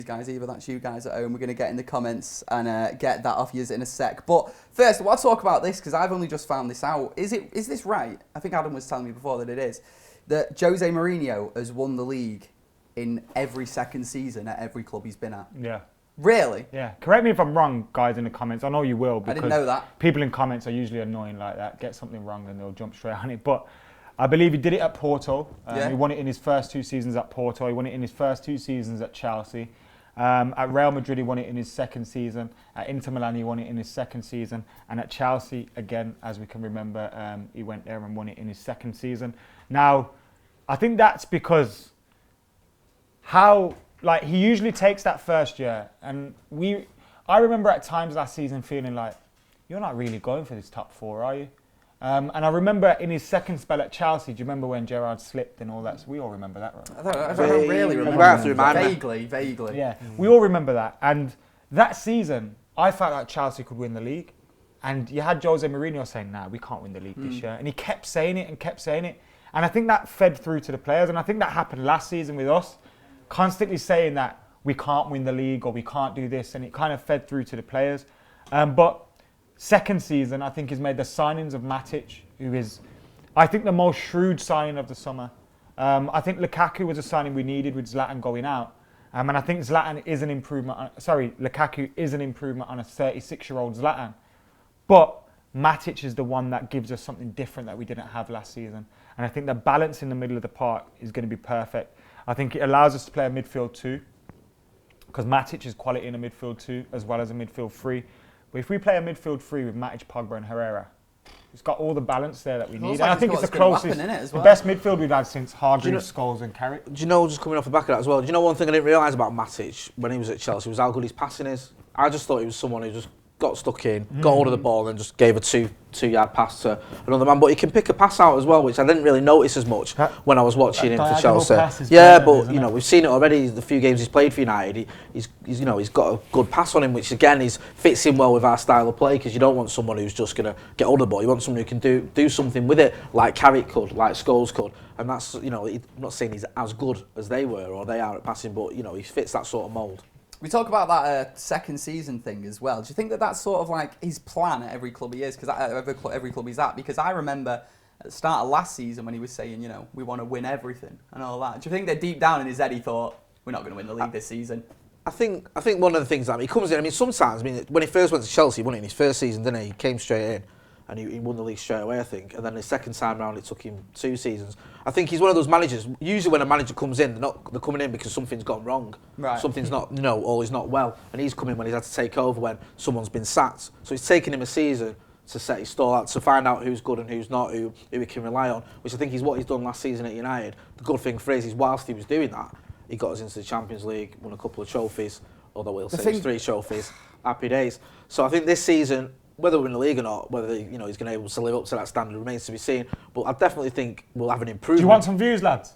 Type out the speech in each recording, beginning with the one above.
guys either. That's you guys at home. We're going to get in the comments and get that off you in a sec. But first, I want to talk about this because I've only just found this out. Is this right? I think Adam was telling me before that it is. That Jose Mourinho has won the league in every second season at every club he's been at. Yeah. Really? Yeah. Correct me if I'm wrong, guys, in the comments. I know you will. Because I didn't know that. People in comments are usually annoying like that. Get something wrong and they'll jump straight on it. But I believe he did it at Porto. He won it in his first 2 seasons at Porto. He won it in his first 2 seasons at Chelsea. At Real Madrid, he won it in his second season. At Inter Milan, he won it in his second season. And at Chelsea, again, as we can remember, he went there and won it in his second season. Now, I think that's because he usually takes that first year. And I remember at times last season feeling like, you're not really going for this top 4, are you? And I remember in his second spell at Chelsea, do you remember when Gerrard slipped and all that? So we all remember that, right? I don't really remember. Vaguely. Yeah, we all remember that. And that season, I felt like Chelsea could win the league. And you had Jose Mourinho saying, nah, we can't win the league this year. And he kept saying it and kept saying it. And I think that fed through to the players. And I think that happened last season with us, constantly saying that we can't win the league or we can't do this. And it kind of fed through to the players. But second season, I think he's made the signings of Matic, who is, I think, the most shrewd signing of the summer. I think Lukaku was a signing we needed with Zlatan going out. And I think Lukaku is an improvement on a 36-year-old Zlatan. But Matic is the one that gives us something different that we didn't have last season. And I think the balance in the middle of the park is going to be perfect. I think it allows us to play a midfield 2, because Matic is quality in a midfield 2 as well as a midfield 3. But if we play a midfield 3 with Matic, Pogba and Herrera, it's got all the balance there that we need. And I think it's the closest, the best midfield we've had since Hargreaves, Scholes and Carrick. Do you know, just coming off the back of that as well, do you know one thing I didn't realise about Matic when he was at Chelsea was how good his passing is? I just thought he was someone who just got stuck in, got hold of the ball and just gave a two-yard pass to another man. But he can pick a pass out as well, which I didn't really notice as much when I was watching him for Chelsea. Yeah, but we've seen it already. The few games he's played for United, he's got a good pass on him, which again fits in well with our style of play, because you don't want someone who's just going to get hold of the ball. You want someone who can do something with it, like Carrick could, like Scholes could. And that's, I'm not saying he's as good as they were or they are at passing, but he fits that sort of mould. We talk about that second season thing as well. Do you think that that's sort of like his plan at every club he is? Because every club he's at. Because I remember at the start of last season when he was saying, we want to win everything and all that. Do you think that deep down in his head he thought, we're not going to win the league this season? I think one of the things that he comes in. Sometimes when he first went to Chelsea, he won it in his first season, didn't he? He came straight in. And he won the league straight away, I think. And then the second time round, it took him 2 seasons. I think he's one of those managers. Usually, when a manager comes in, they're coming in because something's gone wrong. Right. Something's not, always not well. And he's coming when he's had to take over when someone's been sacked. So it's taken him a season to set his stall out, to find out who's good and who's not, who he can rely on. Which I think is what he's done last season at United. The good thing for us is whilst he was doing that, he got us into the Champions League, won a couple of trophies. Although we'll say it's 3 trophies. Happy days. So I think this season, whether we're in the league or not, whether he's going to be able to live up to that standard remains to be seen. But I definitely think we'll have an improvement. Do you want some views, lads?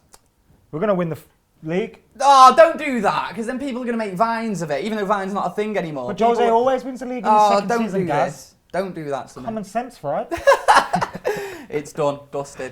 We're going to win the league. Oh, don't do that, because then people are going to make vines of it, even though Vine's not a thing anymore. But Jose always wins the league in his second season, guys. Don't do that to me. Common sense, right? It's done, dusted.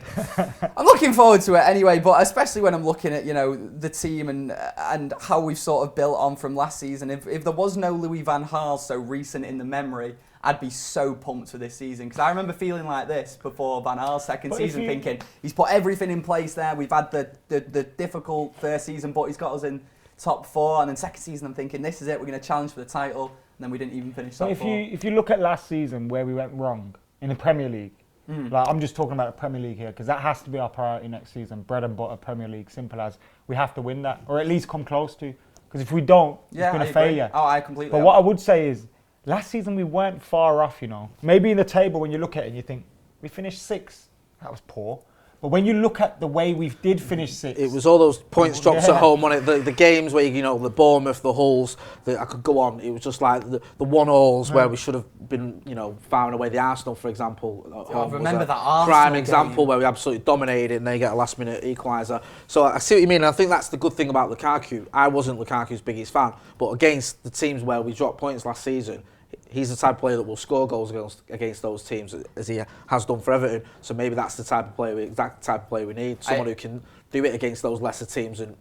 I'm looking forward to it anyway, but especially when I'm looking at the team and how we've sort of built on from last season. If there was no Louis van Gaal so recent in the memory, I'd be so pumped for this season, because I remember feeling like this before Van Gaal's second season, thinking he's put everything in place there. We've had the difficult first season, but he's got us in top 4, and then second season I'm thinking this is it. We're going to challenge for the title, and then we didn't even finish top 4. If you look at last season where we went wrong in the Premier League, like I'm just talking about the Premier League here, because that has to be our priority next season. Bread and butter Premier League, simple as. We have to win that, or at least come close to. Because if we don't, it's been a failure. Oh, I completely. But what I would say is, last season we weren't far off, Maybe in the table when you look at it and you think, we finished 6th. That was poor. But when you look at the way we did finish 6th. It was all those points drops at home on it. The games where, the Bournemouth, the Hulls, I could go on. It was just like the 1-1s where we should have been, firing away. The Arsenal, for example. I remember that Arsenal prime example where we absolutely dominated and they get a last-minute equaliser. So I see what you mean. And I think that's the good thing about Lukaku. I wasn't Lukaku's biggest fan. But against the teams where we dropped points last season, he's the type of player that will score goals against those teams, as he has done for Everton. So maybe that's the type of player we need. Someone who can do it against those lesser teams and,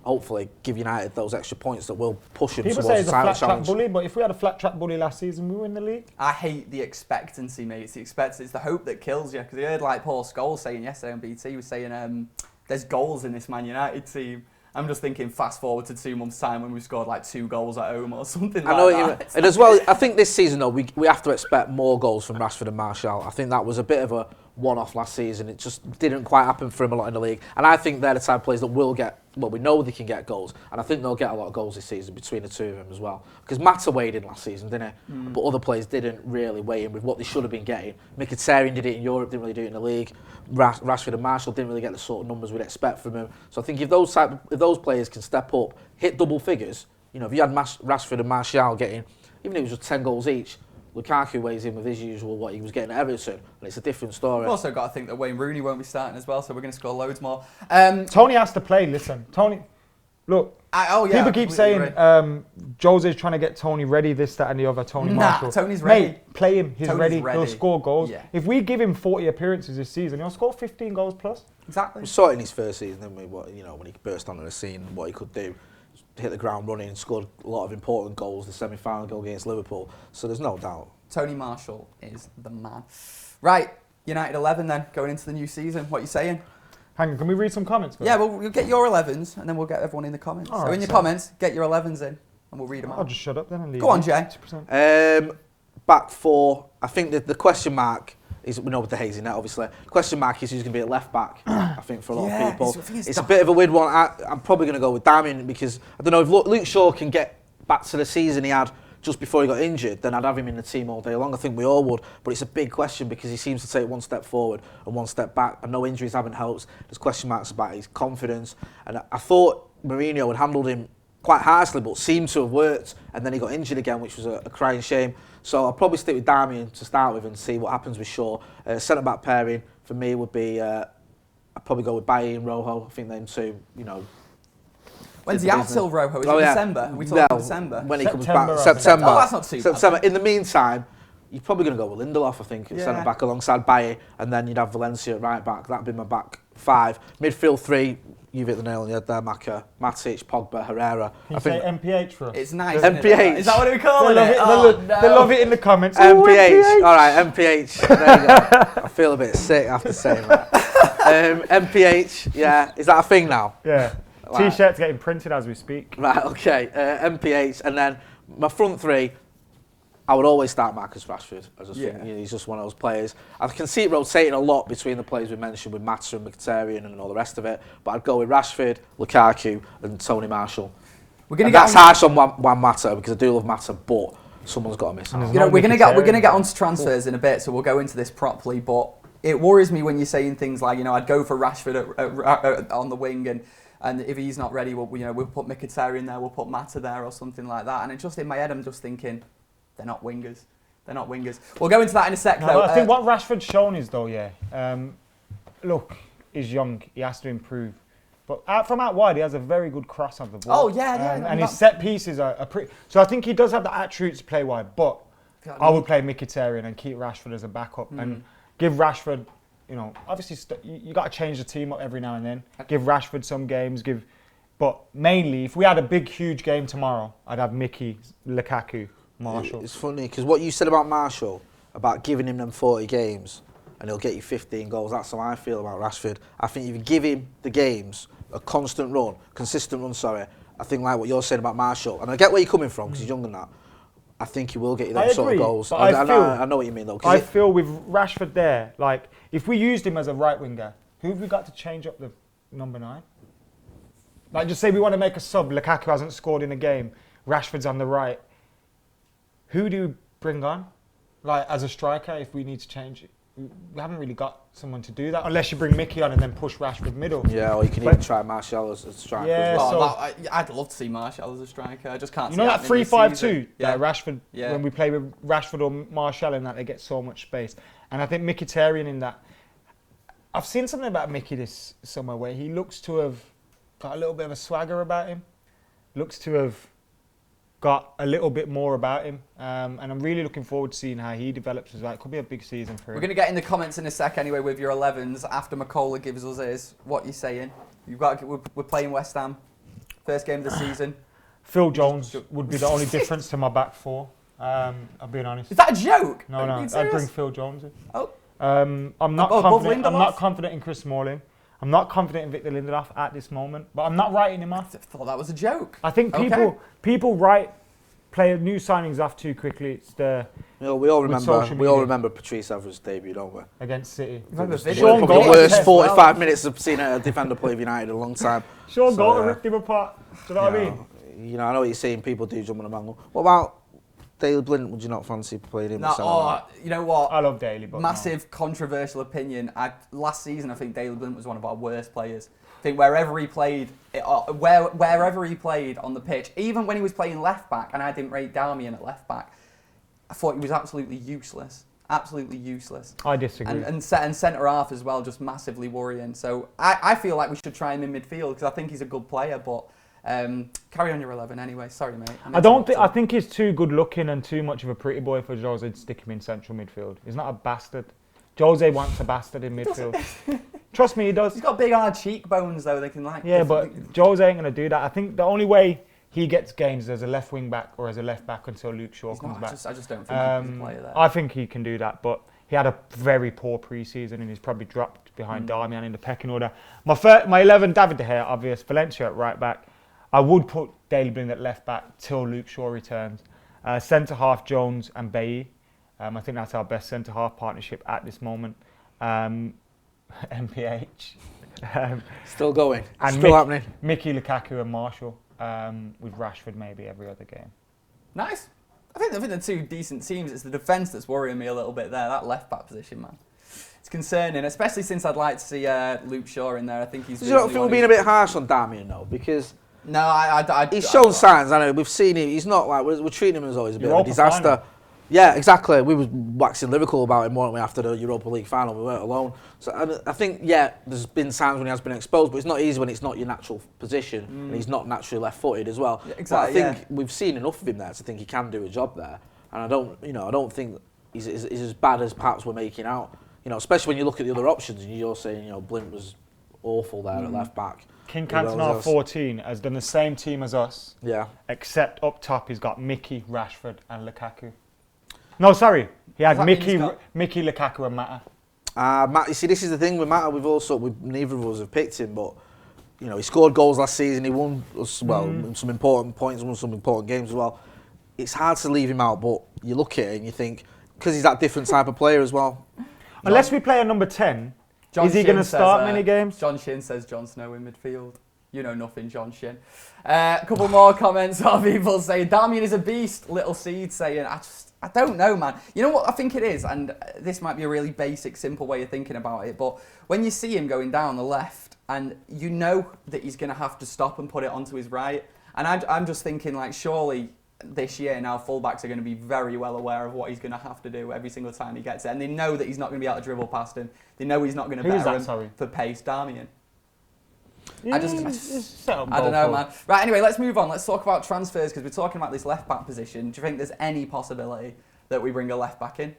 hopefully give United those extra points that will push them People towards say he's the a title flat track challenge. bully, but if we had a flat track bully last season, we win the league. I hate the expectancy, mate. It's the expectancy. It's the hope that kills you. Because I heard like Paul Scholes saying yesterday on BT, he was saying there's goals in this Man United team. I'm just thinking fast forward to 2 months' time when we've scored like 2 goals at home or something I know like what you that. mean. And as well, I think this season, though, we have to expect more goals from Rashford and Martial. I think that was a bit of a one-off last season. It just didn't quite happen for him a lot in the league. And I think they're the type of players that will get, well, we know they can get goals. And I think they'll get a lot of goals this season between the two of them as well. Because Mata weighed in last season, didn't he? But other players didn't really weigh in with what they should have been getting. Mkhitaryan did it in Europe, didn't really do it in the league. Rashford and Martial didn't really get the sort of numbers we'd expect from him. So I think if those players can step up, hit double figures, you know, if you had Rashford and Martial getting, even if it was just 10 goals each, Lukaku weighs in with his usual what he was getting at Everton, and it's a different story. We've also got to think that Wayne Rooney won't be starting as well, so we're going to score loads more. Tony has to play. Listen, Tony. Look, people keep saying Jose's trying to get Tony ready, this, that, and the other. Tony Marshall. Tony's ready. Mate, play him. He's Tony's ready. ready. He'll score goals. Yeah. If we give him 40 appearances this season, he'll score 15 goals plus. Exactly. We saw it in his first season, didn't we? What, you know, when he burst onto the scene, what he could do. Hit the ground running and scored a lot of important goals, the semi-final goal against Liverpool. So there's no doubt. Tony Marshall is the man. Right, United 11 then, going into the new season. What are you saying? Hang on, can we read some comments? Yeah, well, we'll get your 11s and then we'll get everyone in the comments. All So right, in your comments, get your 11s in and we'll read them I'll out. just shut up then and leave. Go on, Jay. 80%. Back four, I think the question mark is, we know with the hazy net obviously, the question mark is who's going to be at left back, I think, for a lot of people. It's a bit of a weird one. I'm probably going to go with Damien because, I don't know, if Luke Shaw can get back to the season he had just before he got injured, then I'd have him in the team all day long. I think we all would, but it's a big question because he seems to take one step forward and one step back. I know injuries haven't helped. There's question marks about his confidence, and I thought Mourinho had handled him quite harshly, but seemed to have worked, and then he got injured again, which was a crying shame. So I'll probably stick with Damien to start with and see what happens with Shaw. Centre-back pairing for me would be, I'd probably go with Bailly and Rojo. I think them two, you know. When's he out till, Rojo? Is it December? Are we talking December? When he comes September, back, I think. September. Oh, that's not too bad. September. In the meantime, you're probably going to go with Lindelof, I think, Yeah. centre back alongside Bailly, and then you'd have Valencia at right back. That'd be my back five. Midfield three, you've hit the nail on the head there, Maka, Matic, Pogba, Herrera. Can you say MPH for us? It's nice. MPH. Is that what we call it? They love it in the comments. MPH. All right, MPH. There you go. I feel a bit sick after saying that. MPH, yeah. Is that a thing now? Yeah. Right. T-shirts getting printed as we speak. Right, okay. MPH, and then my front three, I would always start Marcus Rashford. I just think he's just one of those players. I can see it rotating a lot between the players we mentioned with Mata and Mkhitaryan and all the rest of it, but I'd go with Rashford, Lukaku, and Tony Marshall. That's harsh on Juan Mata because I do love Mata, but someone's got to miss out. You know, we're gonna get onto transfers in a bit, so we'll go into this properly. But it worries me when you're saying things like, you know, I'd go for Rashford on the wing, and if he's not ready, we'll put Mkhitaryan there, we'll put Mata there, or something like that. And it just in my head, I'm just thinking, they're not wingers. They're not wingers. We'll go into that in a sec, though. I think what Rashford's shown is, though, look, he's young. He has to improve. But from out wide, he has a very good cross of the ball. Oh, yeah. And his set pieces are pretty... So I think he does have the attributes to play wide, but I would play Mkhitaryan and keep Rashford as a backup and give Rashford, you know, obviously you got to change the team up every now and then. Give Rashford some games, but mainly, if we had a big, huge game tomorrow, I'd have Mickey, Lukaku, Marshall. It's funny because what you said about Marshall, about giving him them 40 games and he'll get you 15 goals, that's how I feel about Rashford. I think if you give him the games, a consistent run, I think like what you're saying about Marshall, and I get where you're coming from because he's younger than that, I think he will get you them sort of goals. I know what you mean though. I feel with Rashford there, like if we used him as a right winger, who have we got to change up the number 9? Like just say we want to make a sub, Lukaku hasn't scored in a game, Rashford's on the right. Who do you bring on, like as a striker, if we need to change it? We haven't really got someone to do that, unless you bring Mickey on and then push Rashford middle. Yeah, or you can even try Martial as a striker. Yeah, as well. I'd love to see Martial as a striker. I just can't. You know that 3-5-2? Yeah, Rashford. Yeah. When we play with Rashford or Martial in that, they get so much space. And I think Mkhitaryan in that. I've seen something about Mickey this summer where he looks to have got a little bit of a swagger about him. Looks to have got a little bit more about him, and I'm really looking forward to seeing how he develops as well. It could be a big season for him. We're going to get in the comments in a sec anyway with your 11s after McCullough gives us his. What you saying? We're playing West Ham. First game of the season. Phil Jones would be the only difference to my back four. I'll be honest. Is that a joke? No, I'd bring Phil Jones in. Oh. I'm not confident. I'm not confident in Chris Smalling. I'm not confident in Victor Lindelof at this moment, but I'm not writing him off. I thought that was a joke. I think people write new signings off too quickly. It's we all remember Patrice Evra's debut, don't we? Against City. Probably the worst 45 minutes I've seen a defender play for United in a long time. Sean Golding ripped him apart. Do you know what I mean? You know, I know what you're saying. People do jump on a mangle. What about Daley Blind? Would you not fancy playing him? You know what? I love Daley, but massive controversial opinion. Last season, I think Daley Blind was one of our worst players. I think wherever he played on the pitch, even when he was playing left back, and I didn't rate Darmian at left back, I thought he was absolutely useless. Absolutely useless. I disagree. And centre half as well, just massively worrying. So I feel like we should try him in midfield because I think he's a good player, but. Carry on your 11 anyway. Sorry, mate. I think he's too good looking and too much of a pretty boy for Jose to stick him in central midfield. He's not a bastard. Jose wants a bastard in midfield. Trust me, he does. He's got big hard cheekbones though. They can like. Yeah, but Jose ain't gonna do that. I think the only way he gets games is as a left wing back or as a left back until Luke Shaw comes back. I just don't think he's a player there. I think he can do that, but he had a very poor pre-season and he's probably dropped behind Darmian in the pecking order. My 11, David De Gea, obvious. Valencia at right back. I would put Daley Blind at left back till Luke Shaw returns. Centre half Jones and Bailly. I think that's our best centre half partnership at this moment. MPH. Still going. And still happening. Mickey, Lukaku and Marshall with Rashford maybe every other game. Nice. I think they're two decent teams. It's the defence that's worrying me a little bit there. That left back position, man. It's concerning, especially since I'd like to see Luke Shaw in there. I think he's. You don't think we're being a bit harsh on Darmian though, because. No, he's shown signs. I know we've seen him. He's not like we're treating him as always a bit of a disaster. Final. Yeah, exactly. We were waxing lyrical about him, weren't we, after the Europa League final? We weren't alone. So I think there's been times when he has been exposed, but it's not easy when it's not your natural position and he's not naturally left-footed as well. Yeah, exactly. But I think we've seen enough of him there to think he can do a job there, and I don't think he's as bad as perhaps we're making out. You know, especially when you look at the other options and you're saying Blind was awful there at left back. King Cantona 14 has done the same team as us. Yeah. Except up top he's got Mickey, Rashford and Lukaku. No, sorry. He had Mickey, Lukaku and Mata. Matt, you see, this is the thing with Mata. Neither of us have picked him, but he scored goals last season. He won us some important points, won some important games as well. It's hard to leave him out, but you look at it and you think because he's that different type of player as well. Unless we play a number 10. Is he going to start many games? John Shin says Jon Snow in midfield. You know nothing, John Shin. A couple more comments of people saying, Darmian is a beast. Little Seed saying, I don't know, man. You know what I think it is? And this might be a really basic, simple way of thinking about it. But when you see him going down the left, and you know that he's going to have to stop and put it onto his right. And I'm just thinking, like, surely this year now fullbacks are going to be very well aware of what he's going to have to do every single time he gets it, and they know that he's not going to be able to dribble past him. They know he's not going to better him for pace. Darmian. Yeah, I don't know, man. Right, anyway, let's move on. Let's talk about transfers because we're talking about this left back position. Do you think there's any possibility that we bring a left back in?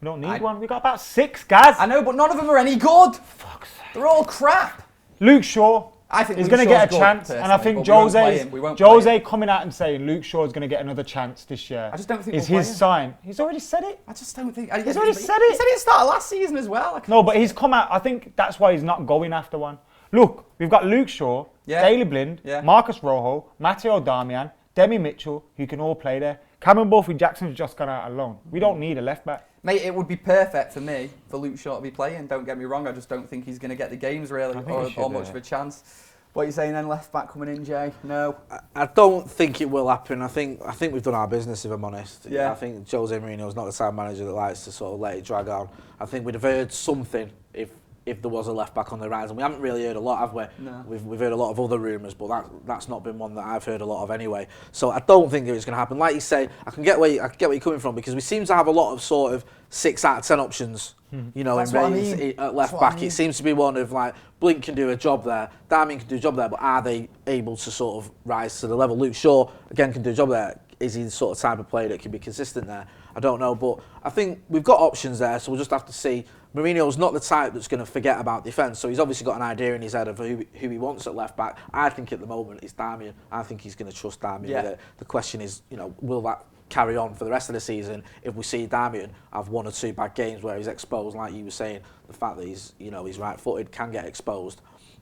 We don't need one. We've got about 6 guys. I know, but none of them are any good. Fuck's sake. They're all crap. Luke Shaw. I think he's going to get a chance, and I think Jose coming out and saying Luke Shaw is going to get another chance this year. I just don't think is his sign. He's already said it. I just don't think he's already said it. He said it at the start of last season as well. No, but he's come out. I think that's why he's not going after one. Look, we've got Luke Shaw, Daley Blind, Marcus Rojo, Matteo Darmian, Demi Mitchell, who can all play there. Cameron Borthwick-Jackson's just gone out alone. We don't need a left back. Mate, it would be perfect for me for Luke Shaw to be playing. Don't get me wrong. I just don't think he's going to get the games really or much of a chance. What are you saying then, left back coming in, Jay? No? I don't think it will happen. I think we've done our business, if I'm honest. Yeah. I think Jose Mourinho's not the type of manager that likes to sort of let it drag on. I think we'd have heard something if there was a left back on the rise, and we haven't really heard a lot, have we? No. We've heard a lot of other rumours, but that's not been one that I've heard a lot of anyway. So I don't think it's going to happen. Like you say, I can get where you're coming from because we seem to have a lot of sort of 6 out of 10 options. At left back. It seems to be one of like Blink can do a job there, Darmian can do a job there, but are they able to sort of rise to the level? Luke Shaw again can do a job there. is he the sort of type of player that can be consistent there? I don't know, but I think we've got options there, so we'll just have to see. Mourinho's not the type that's going to forget about defence, so he's obviously got an idea in his head of who he wants at left back. I think at the moment it's Darmian. I think he's going to trust Darmian with it. The question is, will that carry on for the rest of the season if we see Darmian have 1 or 2 bad games where he's exposed, like you were saying, the fact that he's right-footed can get exposed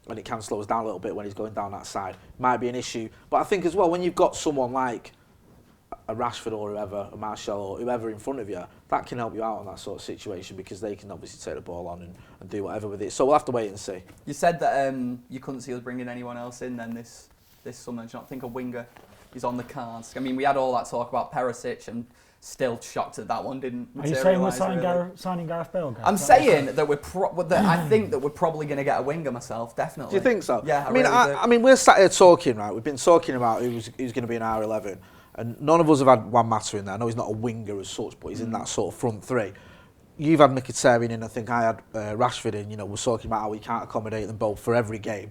and it can slow us down a little bit when he's going down that side. Might be an issue. But I think as well, when you've got someone like a Rashford or whoever, a Martial or whoever in front of you, that can help you out in that sort of situation because they can obviously take the ball on and do whatever with it. So we'll have to wait and see. You said that you couldn't see us bringing anyone else in then this summer. Do you not think a winger is on the cards? I mean, we had all that talk about Perisic and still shocked that one didn't materialise. Are you saying we're signing Gareth Bale? I'm saying that I think that we're probably going to get a winger myself, definitely. Do you think so? Yeah, I mean, we're sat here talking, right? We've been talking about who's going to be in our 11. And none of us have had Juan Mata in there. I know he's not a winger as such, but he's in that sort of front three. You've had Mkhitaryan in, I think I had Rashford in. We're talking about how we can't accommodate them both for every game.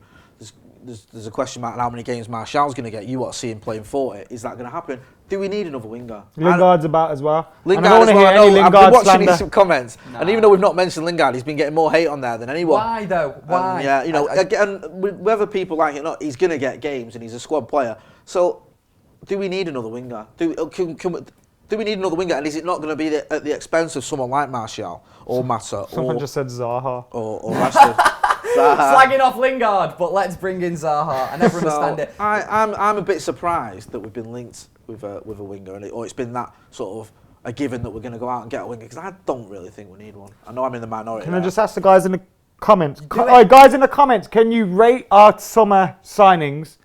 There's a question mark on how many games Martial's going to get. You want to see him playing 40. Is that going to happen? Do we need another winger? Lingard's about as well. Lingard as well. I've been watching some comments. Nah. And even though we've not mentioned Lingard, he's been getting more hate on there than anyone. Why though? Why? Again, whether people like it or not, he's going to get games and he's a squad player. So, do we need another winger? Do we need another winger? And is it not going to be at the expense of someone like Martial or Mata? Someone just said Zaha. Or Rashford. Slagging off Lingard, but let's bring in Zaha. I never understand it. I'm a bit surprised that we've been linked with a winger, or it's been that sort of a given that we're going to go out and get a winger, because I don't really think we need one. I know I'm in the minority. Can I just ask the guys in the comments? Guys in the comments, can you rate our summer signings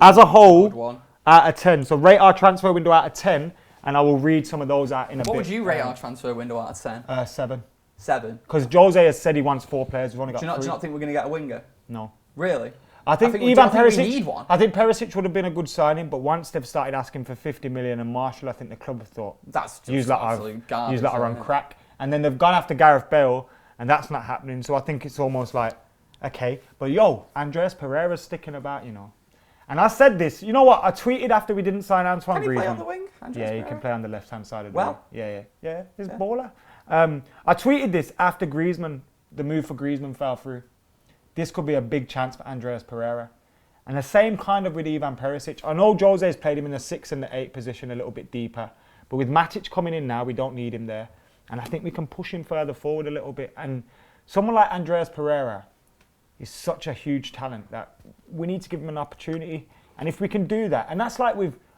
as a whole out of 10? So rate our transfer window out of 10, and I will read some of those out in a bit. What would you rate our transfer window out of 10? 7. 7? Because Jose has said he wants 4 players. We've only got 3. Do you not think we're going to get a winger? No. Really? I think we need Perisic. one. I think Perisic would have been a good signing, but once they've started asking for 50 million and Martial, I think the club have thought that's just use that on crack, and then they've gone after Gareth Bale, and that's not happening. So I think it's almost like, okay, but Andreas Pereira's sticking about, And I said this, you know what? I tweeted after we didn't sign Antoine Griezmann. Can he play on the wing? Yeah, he can play on the left-hand side of the wing. Yeah, he's a baller. I tweeted this after the move for Griezmann fell through. This could be a big chance for Andreas Pereira. And the same kind of with Ivan Perisic. I know Jose's played him in the 6 and the 8 position a little bit deeper. But with Matic coming in now, we don't need him there. And I think we can push him further forward a little bit. And someone like Andreas Pereira is such a huge talent that we need to give him an opportunity. And if we can do that, and that's like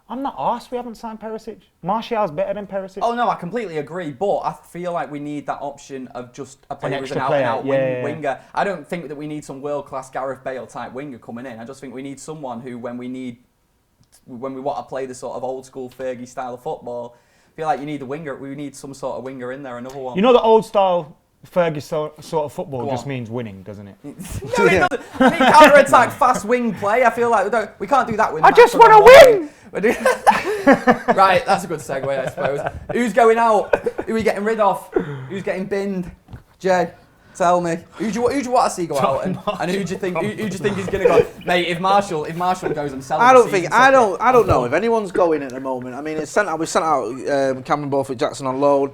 I'm not arsed we haven't signed Perisic. Martial's better than Perisic. Oh no, I completely agree, but I feel like we need that option of just a player who's an out-and-out winger. I don't think that we need some world-class Gareth Bale type winger coming in. I just think we need someone who, when we want to play the sort of old-school Fergie style of football, I feel like you need the winger. We need some sort of winger in there, another one. The old-style Fergie sort of football just means winning, doesn't it? No, it doesn't. We need counter-attack, fast wing play. I feel like we can't do that with. I just want to win. Right, that's a good segue, I suppose. Who's going out? Who are we getting rid of? Who's getting binned? Jay, tell me. Who do you want to see go out, and who do you think is going to go? Mate, if Marshall goes, I'm selling. I don't know if anyone's going at the moment. I mean, we sent out Cameron Borthwick-Jackson on loan.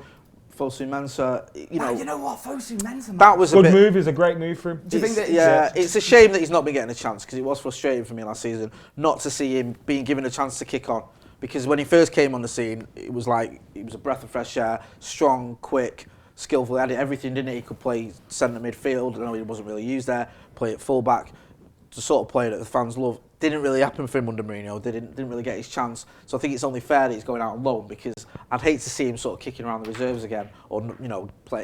Fosu Mensah, you know what, Fosu Mensah, man. That was good move. Is a great move for him. Do you think that? Yeah, it's a shame that he's not been getting a chance, because it was frustrating for me last season not to see him being given a chance to kick on. Because when he first came on the scene, it was like he was a breath of fresh air, strong, quick, skillful. He had everything, didn't he? He could play centre midfield. I know he wasn't really used there. Play at full back, the sort of player that the fans love. Didn't really happen for him under Mourinho. Didn't really get his chance. So I think it's only fair that he's going out on loan, because I'd hate to see him sort of kicking around the reserves again, or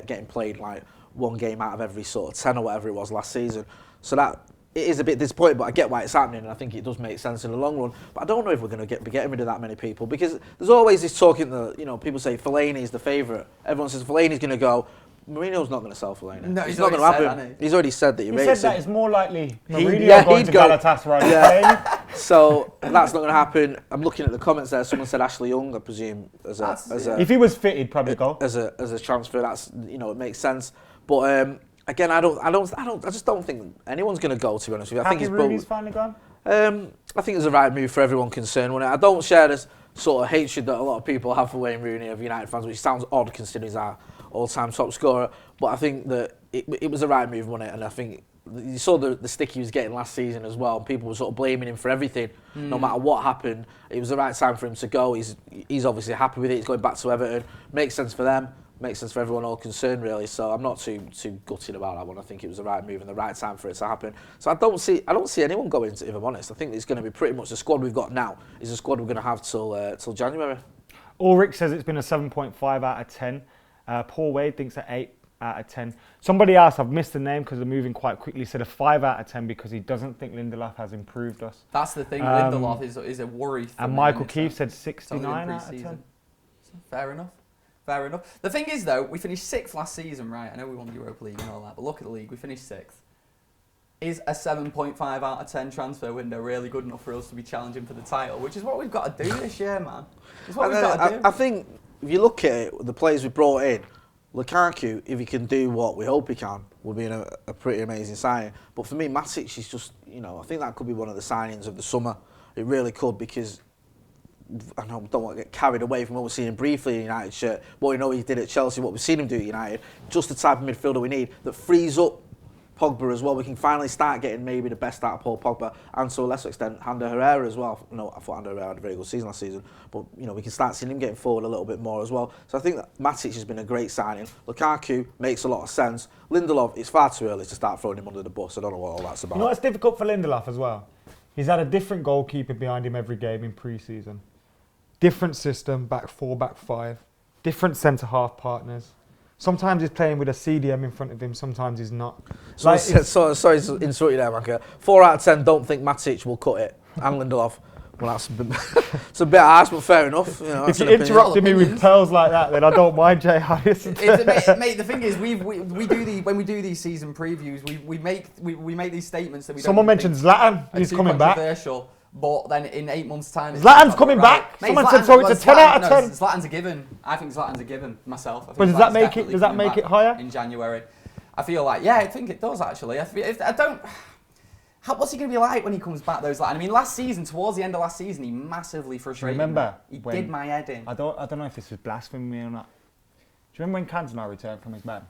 getting played like one game out of every sort of 10 or whatever it was last season. So that it is a bit disappointing, but I get why it's happening, and I think it does make sense in the long run. But I don't know if we're going to be getting rid of that many people, because there's always this talk people say Fellaini's the favourite. Everyone says Fellaini's going to go. Mourinho's not going to sell Fellaini. No, it's not going to happen. He's already said that he rates him. He said that it's more likely Mourinho going to Galatasaray. Yeah. So that's not going to happen. I'm looking at the comments there. Someone said Ashley Young, I presume, as a if he was fit, he'd probably go as a transfer. That's it makes sense. But again, I just don't think anyone's going to go. To be honest with you, I think Rudy's finally gone. I think it's the right move for everyone concerned. I don't share this. sort of hatred that a lot of people have for Wayne Rooney of United fans, which sounds odd considering he's our all-time top scorer. But I think that it was the right move, wasn't it? And I think you saw the stick he was getting last season as well. People were sort of blaming him for everything, no matter what happened. It was the right time for him to go. He's obviously happy with it. He's going back to Everton. Makes sense for them. Makes sense for everyone all concerned, really. So I'm not too gutted about that one. I think it was the right move and the right time for it to happen. So I don't see anyone going to, if I'm honest. I think it's going to be pretty much the squad we've got now is the squad we're going to have till January. Ulrich says it's been a 7.5 out of 10. Paul Wade thinks an 8 out of 10. Somebody else, I've missed the name because they're moving quite quickly, said a 5 out of 10 because he doesn't think Lindelof has improved us. That's the thing. Lindelof is a worry. And Michael Keefe said 69 out of 10. Fair enough. Fair enough. The thing is, though, we finished 6th last season, right? I know we won the Europa League and all that, but look at the league. We finished 6th. Is a 7.5 out of 10 transfer window really good enough for us to be challenging for the title? Which is what we've got to do this year, man. It's what we've got to do. I think if you look at it, the players we brought in, Lukaku, if he can do what we hope he can, will be a pretty amazing signing. But for me, Matic is just, I think that could be one of the signings of the summer. It really could, because I don't want to get carried away from what we've seen him briefly in United shirt. What we know he did at Chelsea, what we've seen him do at United, just the type of midfielder we need that frees up Pogba as well. We can finally start getting maybe the best out of Paul Pogba and to a lesser extent Andreas Pereira as well. No, I thought Andreas Pereira had a very good season last season, but we can start seeing him getting forward a little bit more as well. So I think that Matic has been a great signing. Lukaku makes a lot of sense. Lindelof, it's far too early to start throwing him under the bus. I don't know what all that's about. It's difficult for Lindelof as well. He's had a different goalkeeper behind him every game in pre-season. Different system, back 4, back 5. Different centre-half partners. Sometimes he's playing with a CDM in front of him, sometimes he's not. Sorry to interrupt you there, Maka. 4 out of 10 don't think Matic will cut it. And Lindelof. Well, that's it's a bit harsh, but fair enough. If you interrupted me with pearls like that, then I don't mind, Jay. Mate, the thing is, when we do these season previews, we make these statements that we. Someone mentioned Zlatan. He's coming back. Controversial. But then in 8 months' time... Zlatan's coming back! Mate, someone said so, it's a 10 out of 10. Zlatan's a given. I think Zlatan's a given, myself. But does that make it higher? In January. I feel like, I think it does, actually. What's he going to be like when he comes back, though, Zlatan? I mean, last season, towards the end of last season, he massively frustrated me. Remember? He did my head in. I don't know if this was blasphemy or not. Do you remember when Cantona returned from his ban?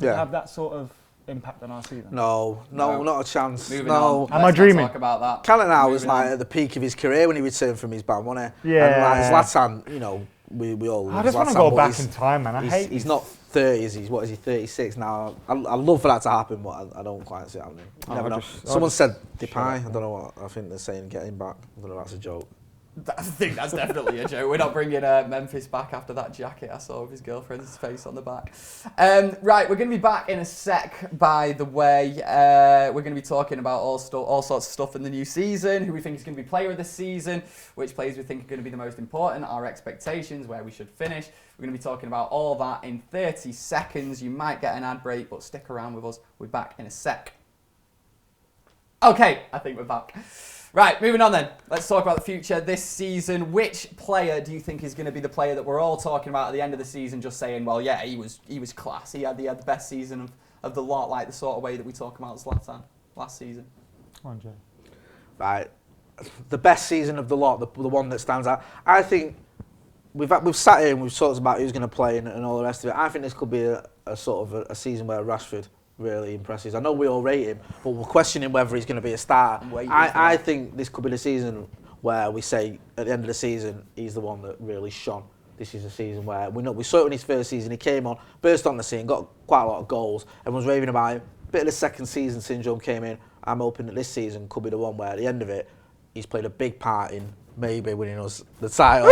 Yeah. Did it have that sort of impact on our season? No, not a chance. Moving no. on. Am I dreaming? Talk about that. Cantona was like at the peak of his career when he returned from his ban, wasn't he? Yeah. And like Zlatan, we all. I just want to go back in time, man. He's not 30, is he? What is he? 36 now. I love for that to happen, but I don't quite see it happening. You never know. Someone said Depay. I don't know what. I think they're saying get him back. I don't know if that's a joke. I think that's definitely a joke. We're not bringing Memphis back after that jacket I saw of his girlfriend's face on the back. Right, we're going to be back in a sec, by the way. We're going to be talking about all sorts of stuff in the new season, who we think is going to be player of the season, which players we think are going to be the most important, our expectations, where we should finish. We're going to be talking about all that in 30 seconds. You might get an ad break, but stick around with us. We're back in a sec. Okay, I think we're back. Right, moving on then. Let's talk about the future this season. Which player do you think is going to be the player that we're all talking about at the end of the season, just saying, well, yeah, he was class. He had the best season of the lot, like the sort of way that we talk about Zlatan last season. Come on, Jay. Right, the best season of the lot, the one that stands out. I think we've sat here and we've talked about who's going to play and all the rest of it. I think this could be a sort of a season where Rashford really impresses. I know we all rate him, but we're questioning whether he's going to be a starter. I think this could be the season where we say at the end of the season he's the one that really shone. This is a season where we saw it in his first season. He came on, burst on the scene, got quite a lot of goals. Everyone's raving about him. Bit of the second season syndrome came in. I'm hoping that this season could be the one where at the end of it he's played a big part in maybe winning us the title.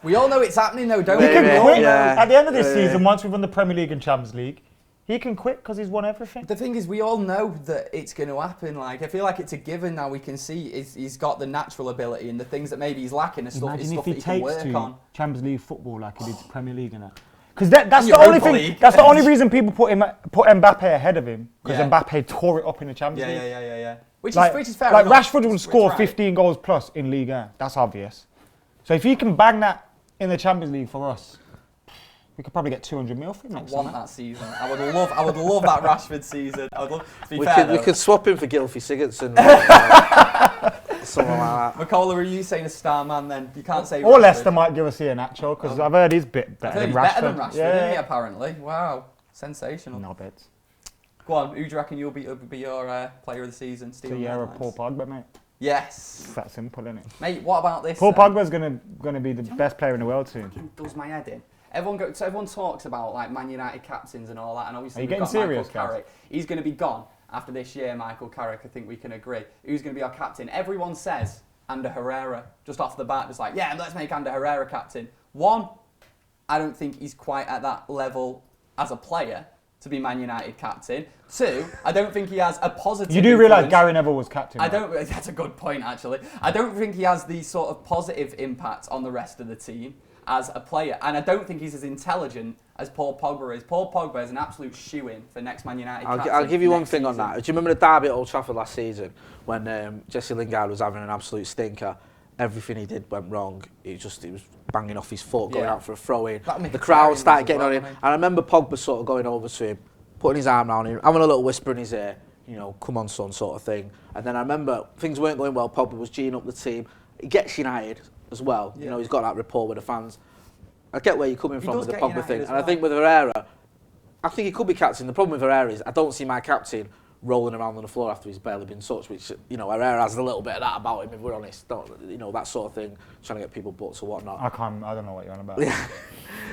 We all know it's happening though, don't we? He can quit at the end of this season once we've won the Premier League and Champions League. He can quit because he's won everything. The thing is, we all know that it's going to happen. Like, I feel like it's a given now. We can see he's got the natural ability, and the things that maybe he's lacking are stuff that he can work on. Champions League football like he did Premier League and that. Because that's the only thing. That's the only reason people put Mbappe ahead of him. Because Mbappe tore it up in the Champions League. Yeah. Which is fair like enough. Rashford will score 15 goals plus in Ligue 1. That's obvious. So if he can bang that in the Champions League for us, we could probably get 200 mil for him next time. I want that season. I would love that Rashford season. I would love. To be we fair, could swap him for Gylfi Sigurdsson. Something like that. McCullough, are you saying a star man then? You can't say Or Rashford. Leicester might give us Iheanacho, because I've heard he's better I've heard than he's Rashford. better than Rashford, isn't he, apparently? Wow. Sensational. No bets. Go on, who do you reckon you'll be your player of the season? So yeah, Paul Pogba, mate. Yes. It's that simple, isn't it? Mate, what about this? Paul Pogba's gonna be the best player in the world soon. Fucking does my head in. Everyone talks about like Man United captains and all that, and obviously Are you we've getting got serious, Michael Carrick. He's going to be gone after this year, Michael Carrick. I think we can agree. Who's going to be our captain? Everyone says Ander Herrera, just off the bat, just like, yeah, let's make Ander Herrera captain. One, I don't think he's quite at that level as a player to be Man United captain. Two, I don't think he has a positive. You do realise influence. Gary Neville was captain. I right? don't. That's a good point, actually. I don't think he has the sort of positive impact on the rest of the team as a player, and I don't think he's as intelligent as Paul Pogba is. Paul Pogba is an absolute shoo-in for next Man United. I'll give you one thing on that. Do you remember the derby at Old Trafford last season when Jesse Lingard was having an absolute stinker? Everything he did went wrong. He was banging off his foot, going out for a throw-in. The crowd started getting on him, and I remember Pogba sort of going over to him, putting his arm around him, having a little whisper in his ear, you know, come on son, sort of thing. And then I remember things weren't going well. Pogba was geeing up the team. He gets United as well. You know, he's got that rapport with the fans. I get where you're coming from with the Pogba thing. And I think with Herrera, I think he could be captain. The problem with Herrera is I don't see my captain rolling around on the floor after he's barely been touched, which, you know, Herrera has a little bit of that about him, if we're honest. You know, that sort of thing, trying to get people butts or whatnot. I don't know what you're on about.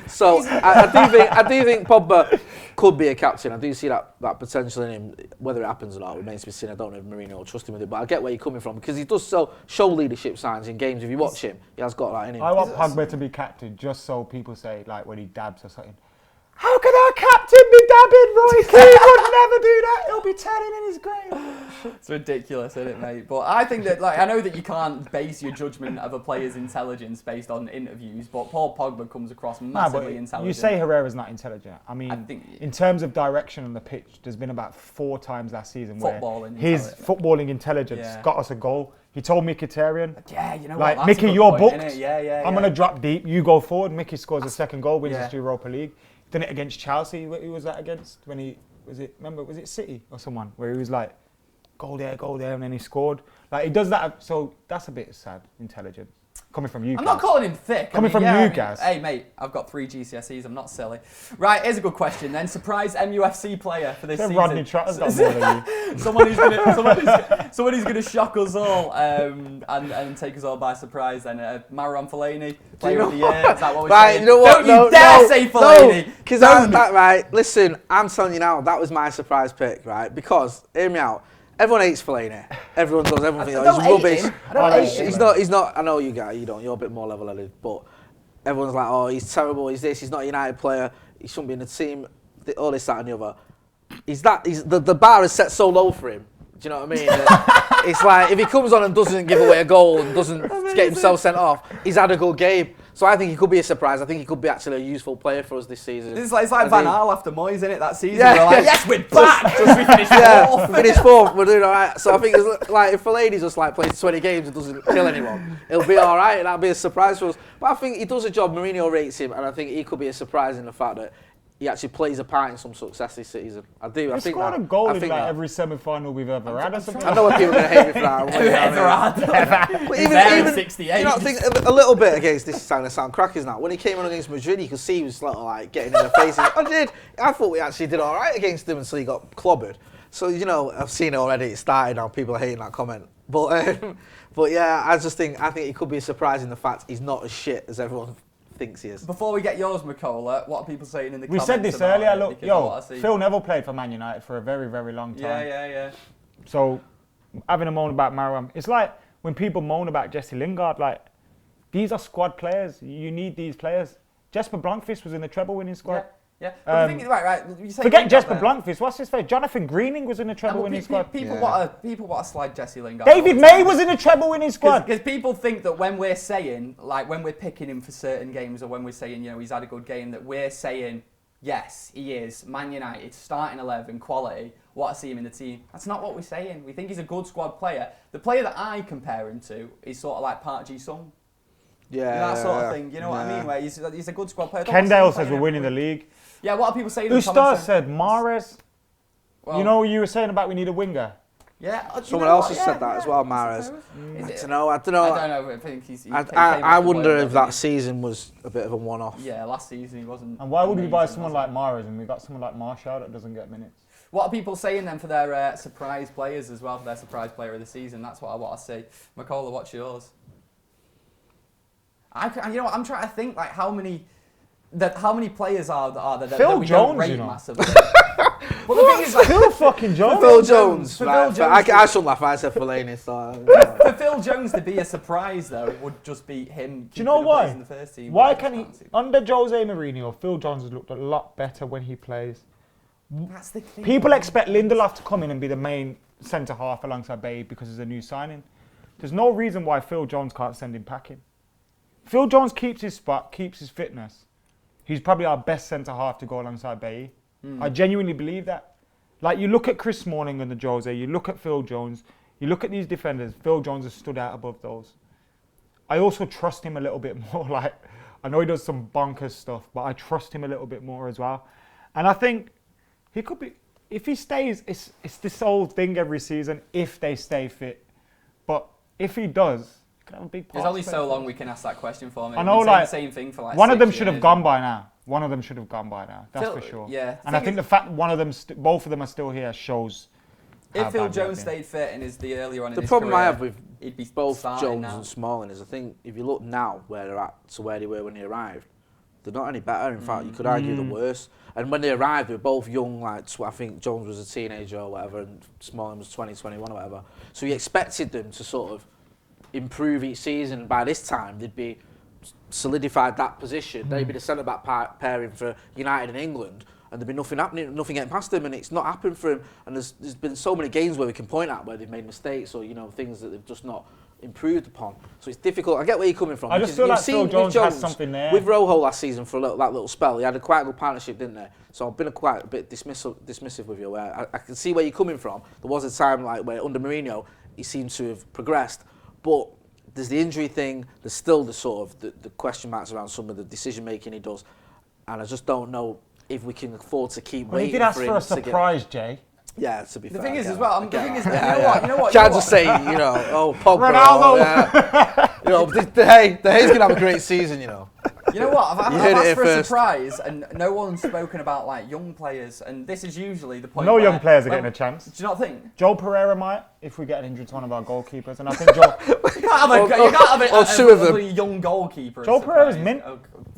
So I do think Pogba could be a captain. I do see that potential in him. Whether it happens or not remains to be seen. I don't know if Mourinho will trust him with it, but I get where you're coming from because he does show leadership signs in games. If you watch him, he has got that in him. I want Pogba to be captain just so people say, like when he dabs or something, how can our captain be dabbing? Roy Keane would never do that. He'll be turning in his grave. It's ridiculous, isn't it, mate? But I think that, like, I know that you can't base your judgment of a player's intelligence based on interviews, but Paul Pogba comes across massively intelligent. You say Herrera's not intelligent. I mean, in terms of direction on the pitch, there's been about 4 times last season where his footballing intelligence got us a goal. He told Mkhitaryan, yeah, you know like, what, Mickey, you're booked. Yeah, I'm going to drop deep. You go forward. Mickey scores a second goal, wins us the Europa League. Done it against Chelsea. Who was that against? Was it City or someone where he was like, goal there, and then he scored. Like, he does that. So that's a bit sad intelligence. Coming from you guys. I'm not calling him thick. Coming from you guys. Hey, mate, I've got 3 GCSEs. I'm not silly. Right, here's a good question then. Surprise MUFC player for this season. Rodney Trotter's got more than you. someone who's gonna shock us all and take us all by surprise then. Marouane Fellaini, player of the year. Is that what we're saying? You know what? Don't you dare say Fellaini. Because right, listen, I'm telling you now, that was my surprise pick, right? Because, hear me out. Everyone hates Fellaini. Everyone does. Everyone thinks he's rubbish. He's not. He's not. I know you guys. You don't. You're a bit more level-headed. But everyone's like, oh, he's terrible. He's this. He's not a United player. He shouldn't be in the team. All this, that, and the other. The bar is set so low for him. Do you know what I mean? It's like if he comes on and doesn't give away a goal and doesn't get himself sent off, he's had a good game. So I think he could be a surprise. I think he could be actually a useful player for us this season. It's like Van Gaal after Moyes, isn't it? That season, we're like, yes, we're back. Just we finished fourth. We finished fourth. We're doing all right. So I think it's like if Fellaini's just like plays 20 games and doesn't kill anyone, it'll be all right. And that'll be a surprise for us. But I think he does a job. Mourinho rates him, and I think he could be a surprise in the fact that he actually plays a part in some success this season. I do. He scored a goal in like every semi-final we've ever had or something. I know what people are going to hate me for that. Ever even 68. You know, I think a little bit against this is going to sound crackers now. When he came on against Madrid, you could see he was like getting in their faces. I thought we actually did all right against them until he got clobbered. So, you know, I've seen it already. It started now. People are hating that comment. But yeah, I think it could be a surprise in the fact he's not as shit as everyone thinks he is. Before we get yours, McCullough, what are people saying in the comments? We said this earlier. Look, Phil Neville played for Man United for a very, very long time. Yeah. So having a moan about Marouane, it's like when people moan about Jesse Lingard. Like, these are squad players. You need these players. Jesper Blankvist was in the treble-winning squad. Yeah. But the thing is, right. You say forget Jesper Blankvist. What's his face? Jonathan Greening was in the treble-winning squad. People want to slide Jesse Lingard. David May was in the treble-winning squad. Because people think that when we're saying, like, when we're picking him for certain games, or when we're saying, you know, he's had a good game, that we're saying, yes, he is Man United starting 11 quality. Want to see him in the team. That's not what we're saying. We think he's a good squad player. The player that I compare him to is sort of like Park Ji-sung. That sort of thing. You know what I mean? Where he's a good squad player. Kendall says we're winning the league. Yeah, what are people saying? Ustar said Mahrez. Well, you know what you were saying about we need a winger? Yeah, Someone else has said that as well, Mahrez. I don't know. I don't know. I think I wonder if that season was a bit of a one-off. Yeah, last season he wasn't. And why would we buy someone like Mahrez and we got someone like Martial that doesn't get minutes? What are people saying then for their surprise players as well, for their surprise player of the season? That's what I want to see. McCullough, what's yours? You know what, I'm trying to think like how many players are there that we don't rate massively. But the thing is, like, Phil fucking Jones. Phil Jones. For Right, Phil Jones I shouldn't laugh. I said Fellaini. So, for Phil Jones to be a surprise, though, it would just be him. Do you know why? In the first team. Why can he? Under Jose Mourinho, Phil Jones has looked a lot better when he plays. That's the thing. People expect Lindelof to come in and be the main centre half alongside Babe because he's a new signing. There's no reason why Phil Jones can't send him packing. Phil Jones keeps his spot, keeps his fitness. He's probably our best centre half to go alongside Bae. I genuinely believe that. Like, you look at Chris Smalling and the Jose, you look at Phil Jones, you look at these defenders, Phil Jones has stood out above those. I also trust him a little bit more. Like, I know he does some bonkers stuff, but I trust him a little bit more as well. And I think he could be, if he stays, it's this old thing every season, if they stay fit. But if he does, he could have a big part. There's only so long we can ask that question for. I know, like, the same thing for like one of them 6 should have years. gone by now. One of them should have gone by now. That's for sure. Yeah. And I think the fact one of them, both of them are still here shows. If Phil Jones stayed fit and is the earlier on in the his problem career, I have with he'd be both Jones now. and Smalling is I think if you look now where they're at to where they were when they arrived, they're not any better. In fact, you could argue they're worse. And when they arrived, they were both young. Like I think Jones was a teenager or whatever, and Smalling was 20, 21 or whatever. So you expected them to sort of improve each season. By this time, they'd be solidified that position. They'd be the centre-back pairing for United and England, and there'd be nothing happening, nothing getting past them, and it's not happened for him. And there's been so many games where we can point at where they've made mistakes or things that they've just not improved upon. So it's difficult. I get where you're coming from. I just feel like Phil Jones has something there. With Rojo last season for that little spell, he had a quite good partnership, didn't they? So I've been quite a bit dismissive with you. Where I can see where you're coming from. There was a time like where under Mourinho he seemed to have progressed, but there's the injury thing. There's still the sort of the question marks around some of the decision making he does, and I just don't know if we can afford to keep waiting. He did ask for for a surprise, Jay. Yeah, to be fair. The thing is, as well, the thing is, you know what? Can't just say, oh, Pogba. Ronaldo. De Gea's going to have a great season, You know what? I've asked for a surprise, and no one's spoken about like young players, and this is usually the point. No young players are getting a chance. Do you not think? Joel Pereira might, if we get an injury to one of our goalkeepers, and I think Joel. You can't have two of them. a young goalkeeper. Joel Pereira's mint.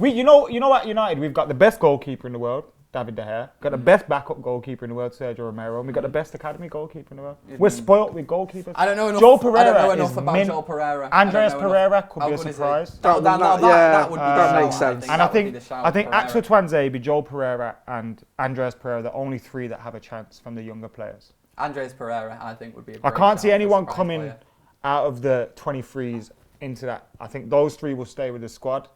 You know at United we've got the best goalkeeper in the world, David De Gea. Got the best backup goalkeeper in the world, Sergio Romero, and we got the best academy goalkeeper in the world. We're spoilt with goalkeepers. I don't know enough. Joel Pereira I don't know enough is about mint. Joel Pereira. Andreas Pereira could be a surprise. That would be that makes sense. And I think Axel Tuanzebe, Joel Pereira, and Andreas Pereira are the only three that have a chance from the younger players. Andreas Pereira, I think, would be. I can't see anyone coming out of the 23s into that. I think those three will stay with the squad,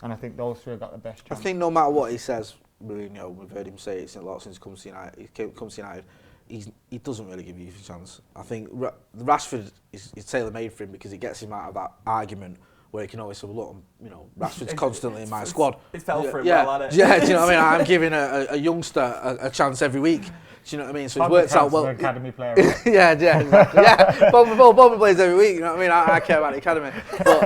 and I think those three have got the best chance. I think no matter what he says, Mourinho, we've heard him say it a lot since he comes to United. He doesn't really give you a chance. I think Rashford is tailor-made for him because it gets him out of that argument where he can always say, look, Rashford's constantly in my squad. It fell for him well, hadn't it? Yeah, do you know what I mean? I'm giving a youngster a chance every week. Do you know what I mean? So it works out well. Academy player. Right? yeah, exactly. Yeah, Bobby plays every week. You know what I mean? I care about the academy, but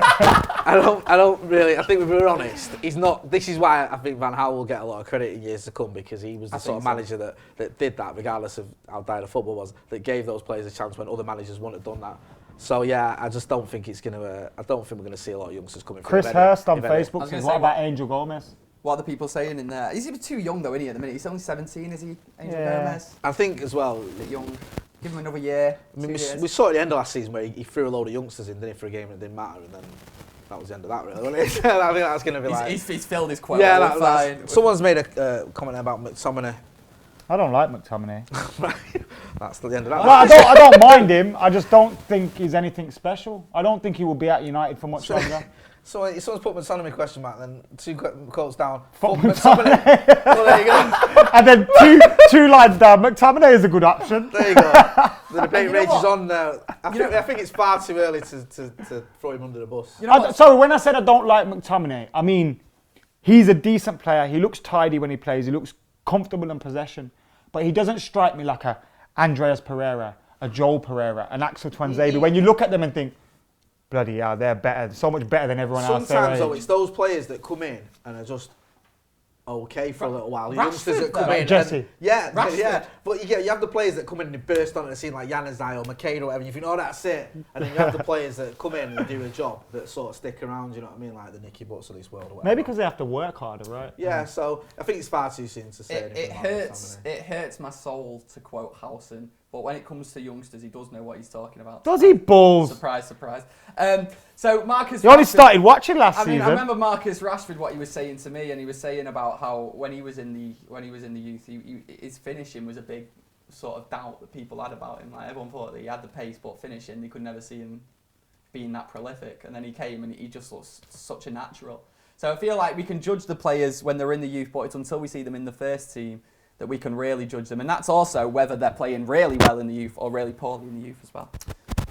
I don't really. I think if we're honest, he's not. This is why I think Van Gaal will get a lot of credit in years to come because he was the sort of manager that did that, regardless of how dire the football was, that gave those players a chance when other managers wouldn't have done that. So yeah, I just don't think it's gonna. I don't think we're gonna see a lot of youngsters coming. Chris Hurst on Facebook says, "What about Angel Gomez?" What are the people saying in there? He's too young though, isn't he, at the minute? He's only 17, is he, Angel Gomez? I think as well. A bit young. Give him another year. I mean, we saw at the end of last season where he threw a load of youngsters in, didn't he, for a game that didn't matter, and then that was the end of that, really, wasn't it? I think that's going to be He's filled his quota. Yeah, fine. Someone's made a comment about McTominay. I don't like McTominay. That's the end of that. Well, I don't mind him. I just don't think he's anything special. I don't think he will be at United for much longer. So someone's put McTominay question mark, then 2 quotes down. Fuck McTominay. Well, there you go. And then two lines down. McTominay is a good option. There you go. The debate rages on now. I think it's far too early to throw him under the bus. Sorry, when I said I don't like McTominay, I mean he's a decent player. He looks tidy when he plays. He looks comfortable in possession, but he doesn't strike me like a Andreas Pereira, a Joel Pereira, an Axel Twanzebe, when you look at them and think, bloody hell, they're better, so much better than everyone else. Sometimes, though, it's those players that come in and are just okay for a little while. The youngsters that come in. Jesse. And, yeah. But you have the players that come in and they burst onto the scene like Januzaj or McCain or whatever. You think, oh, that's it. And then you have the players that come in and do a job that sort of stick around, you know what I mean? Like the Nicky Butts of this world or whatever. Maybe because they have to work harder, right? Yeah, so I think it's far too soon to say It hurts my soul to quote Howson, but when it comes to youngsters, he does know what he's talking about. Does he, balls? Surprise, surprise. So Marcus. You only started watching last season. I remember Marcus Rashford, what he was saying to me, and he was saying about how when he was in the youth, his finishing was a big sort of doubt that people had about him. Like everyone thought that he had the pace, but finishing, they could never see him being that prolific. And then he came, and he just looks such a natural. So I feel like we can judge the players when they're in the youth, but it's until we see them in the first team that we can really judge them. And that's also whether they're playing really well in the youth or really poorly in the youth as well.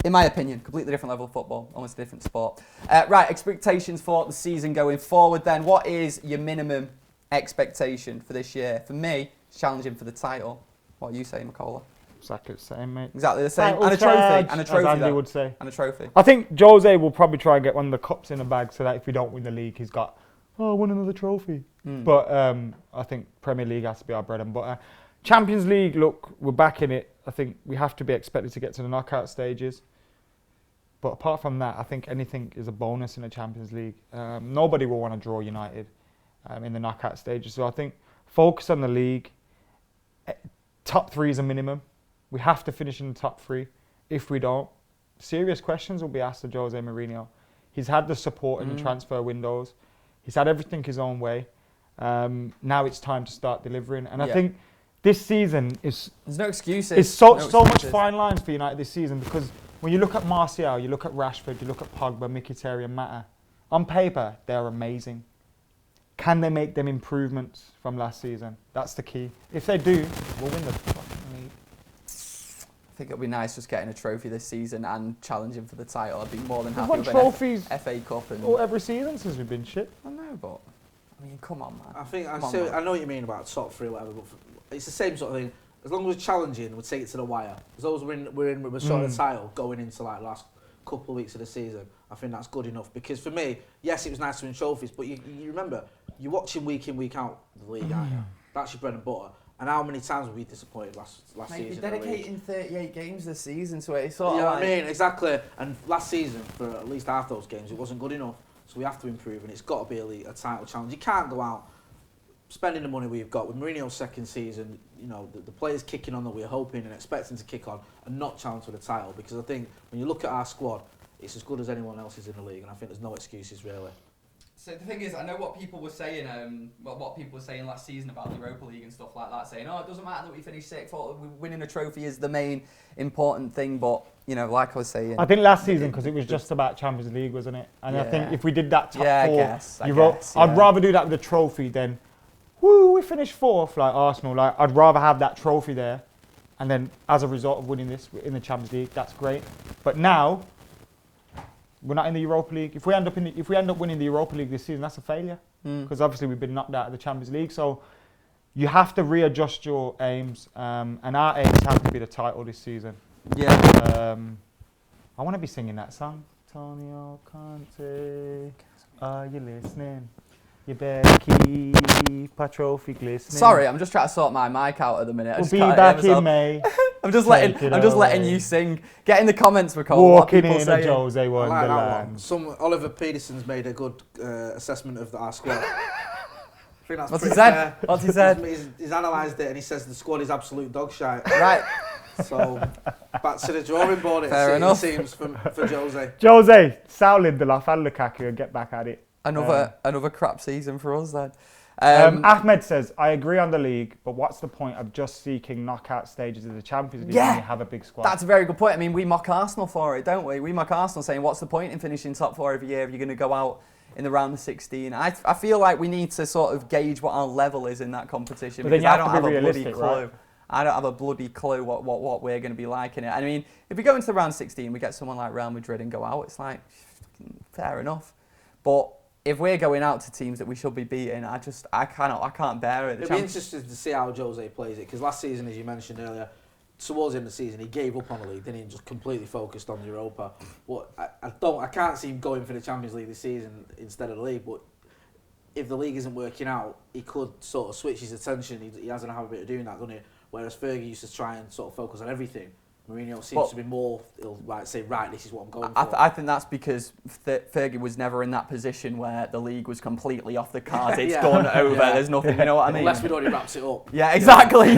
In my opinion, completely different level of football, almost a different sport. Right, expectations for the season going forward then. What is your minimum expectation for this year? For me, it's challenging for the title. What are you saying, McCullough? Exactly the same, mate. Exactly the same. Title And a trophy. charge, And a trophy, as Andy though. would say. And a trophy. I think Jose will probably try and get one of the cups in the bag so that if we don't win the league, he's got, I won another trophy. But I think Premier League has to be our bread and butter. Champions League, look, we're back in it. I think we have to be expected to get to the knockout stages. But apart from that, I think anything is a bonus in the Champions League. Nobody will want to draw United in the knockout stages. So I think focus on the league. Top 3 is a minimum. We have to finish in the top 3. If we don't, serious questions will be asked of Jose Mourinho. He's had the support in the transfer windows. He's had everything his own way. Now it's time to start delivering. And I think this season is... There's no excuses. It's so much fine lines for United this season because when you look at Martial, you look at Rashford, you look at Pogba, Mkhitaryan, Mata, on paper, they're amazing. Can they make them improvements from last season? That's the key. If they do, we'll win the fucking league. I think it'll be nice just getting a trophy this season and challenging for the title. I'd be more than We've happy won with trophies an FA Cup. And every season since we've been shit. I know, but... I mean, come on, man. I know what you mean about top 3 or whatever, but it's the same sort of thing. As long as we're challenging, we'll take it to the wire. As long as we're sort of the title going into like the last couple of weeks of the season, I think that's good enough. Because for me, yes, it was nice to win trophies, but you remember, you're watching week in, week out the league, aren't you? That's your bread and butter. And how many times were we disappointed last season? You're dedicating 38 games this season to it. It's sort of you know like... what I mean? Exactly. And last season, for at least half those games, it wasn't good enough. So we have to improve, and it's got to be a title challenge. You can't go out spending the money we've got with Mourinho's second season. You know, the players kicking on that we're hoping and expecting to kick on and not challenge for the title. Because I think when you look at our squad, it's as good as anyone else's in the league, and I think there's no excuses really. So the thing is, I know what people were saying. What people were saying last season about the Europa League and stuff like that, saying, "Oh, it doesn't matter that we finished 6th. Winning a trophy is the main important thing." But you know, like I was saying, I think last season because it was just about Champions League, wasn't it? And I think if we did that top 4, I guess, I'd rather do that with the trophy than, woo, we finished 4th like Arsenal. Like I'd rather have that trophy there, and then as a result of winning this in the Champions League, that's great. But now we're not in the Europa League. If we end up winning the Europa League this season, that's a failure because obviously we've been knocked out of the Champions League. So you have to readjust your aims, and our aims have to be the title this season. Yeah. I want to be singing that song. Antonio Conte, are you listening? You better keep a trophy glistening. Sorry, I'm just trying to sort my mic out at the minute. We'll be back in May. I'm just letting you sing. Get in the comments, McCall. Walking in a Jose Wonderland. Oliver Peterson's made a good assessment of our squad. I think that's What's he said? fair. What's he said? He's analysed it and he says the squad is absolute dog shite. Right. So back to the drawing board. It seems for Jose. Jose, Sal Lindelof and Lukaku and get back at it. Another crap season for us then. Ahmed says, I agree on the league, but what's the point of just seeking knockout stages of the Champions League when you have a big squad? That's a very good point. I mean, we mock Arsenal for it, don't we? We mock Arsenal saying, what's the point in finishing top 4 every year if you're going to go out in the round of 16? I feel like we need to sort of gauge what our level is in that competition, because I don't have a bloody clue. Right? I don't have a bloody clue what we're going to be like in it. I mean, if we go into the round 16, we get someone like Real Madrid and go out, it's like, fair enough. But if we're going out to teams that we should be beating, I can't bear it. It'll be interesting to see how Jose plays it, because last season, as you mentioned earlier, towards the end of the season, he gave up on the league, didn't he? And just completely focused on Europa. But I can't see him going for the Champions League this season instead of the league. But if the league isn't working out, he could sort of switch his attention. He has a habit of doing that, doesn't he? Whereas Fergie used to try and sort of focus on everything. Mourinho seems to be more, he'll like say, right, this is what I'm going for. I think that's because Fergie was never in that position where the league was completely off the cards. It's done, over, there's nothing, you know what I mean? Unless we'd already wrapped it up. Yeah, exactly.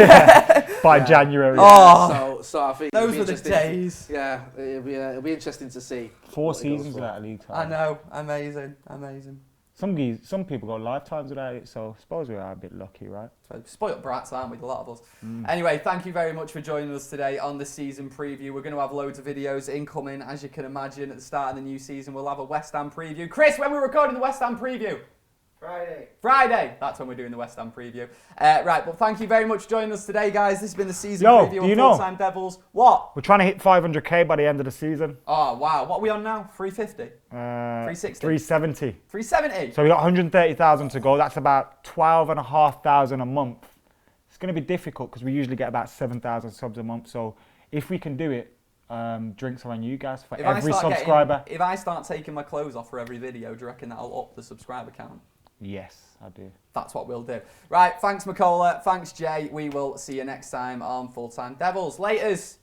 By January. Oh, so I think those were the days. Yeah, it'll be interesting to see. 4 seasons without a league title. I know, amazing. Some people go lifetimes without it, so I suppose we are a bit lucky, right? Spoiled brats, aren't we? A lot of us. Anyway, thank you very much for joining us today on the season preview. We're going to have loads of videos incoming, as you can imagine. At the start of the new season, we'll have a West Ham preview. Chris, when we're recording the West Ham preview? Friday. That's when we're doing the West Ham preview. Right, well, thank you very much for joining us today, guys. This has been the season preview on Full Time Devils. What? We're trying to hit 500k by the end of the season. Oh, wow. What are we on now? 350? 360? 370. 370? So we got 130,000 to go. That's about 12,500 a month. It's going to be difficult because we usually get about 7,000 subs a month. So if we can do it, drinks are on you guys for every subscriber. If I start taking my clothes off for every video, do you reckon that'll up the subscriber count? Yes, I do. That's what we'll do. Right, thanks, Makola. Thanks, Jay. We will see you next time on Full Time Devils. Laters.